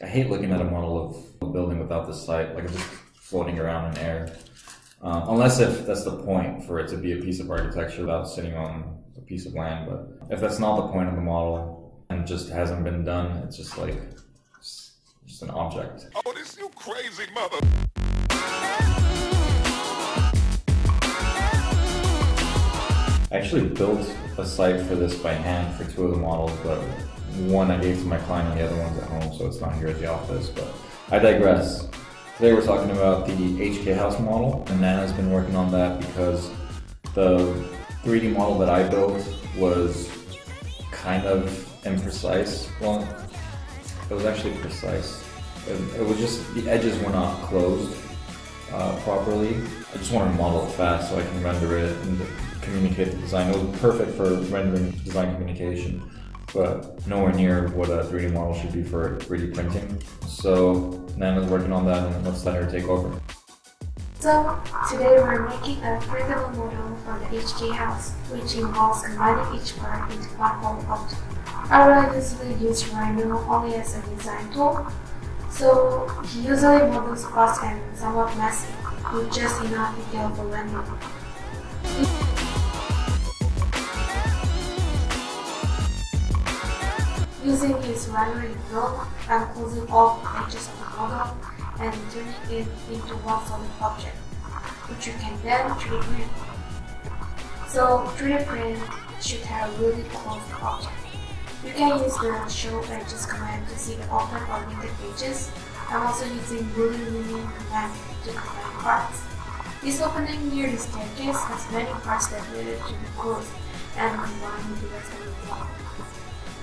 I hate looking at a model of a building without the site, like it's just floating around in air. Unless if that's the point for it to be a piece of architecture without sitting on a piece of land. But if that's not the point of the model and it just hasn't been done, it's just like just an object. Oh, this you crazy mother. I actually built a site for this by hand for two of the models, but one I gave to my client and the other one's at home, so it's not here at the office. But I digress. Today we're talking about the HK House model, and Nana's been working on that because the 3D model that I built was kind of imprecise. Well, it was actually precise. It was just, the edges were not closed properly. I just wanted to model it fast so I can render it and communicate the design. It was perfect for rendering design communication, but nowhere near what a 3D model should be for 3D printing. So Nana's working on that, and let's let her take over. So today we're making a printable model for the HK house, which involves combining each part into one whole object. I will usually use Rhino only as a design tool, so he usually models fast and somewhat messy, with just enough detail for rendering. Using his rendering tool, I'm closing all the edges of the model and turning it into one solid object, which you can then 3D print. So 3D print should have a really closed object. You can use the show edges command to see the open or limited edges. I'm also using boolean union command to combine parts. This opening near the staircase has many parts that needed to be closed and combined with the rest of the block.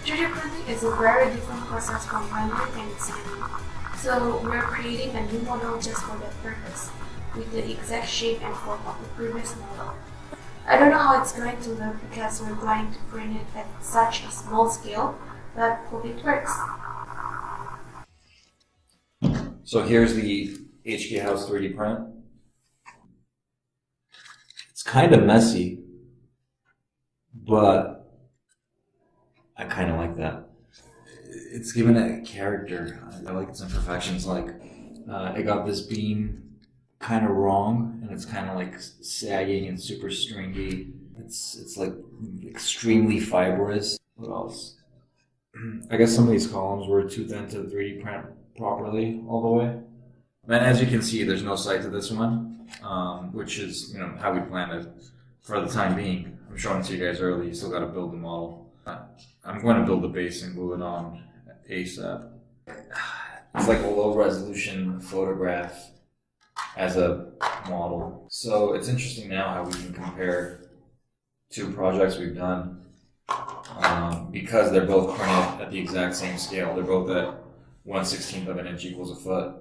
3D printing is a very different process from rendering and designing, so we're creating a new model just for that purpose, with the exact shape and form of the previous model. I don't know how it's going to look because we're going to print it at such a small scale, but hope it works. So here's the HK House 3D print. It's kind of messy, but I kind of like that. It's given it a character. I like its imperfections. Like it got this beam kind of wrong, and it's kind of like sagging and super stringy. It's like extremely fibrous. What else? I guess some of these columns were too thin to 3D print properly all the way. And as you can see, there's no sight to this one, which is how we planned it for the time being. I'm showing it to you guys early. You still got to build the model. I'm going to build the base and glue it on ASAP. It's like a low resolution photograph as a model. So it's interesting now how we can compare two projects we've done because they're both printed at the exact same scale. They're both at 1/16 of an inch equals a foot.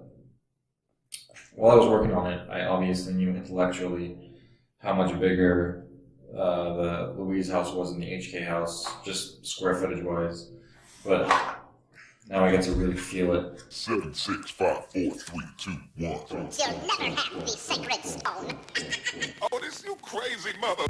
While I was working on it, I obviously knew intellectually how much bigger the Louise house was in the HK house, just square footage wise. But now I get to really feel it. 7, 6, 5, 4, 3, 2, 1. You'll never have the sacred stone. Oh, this you crazy mother.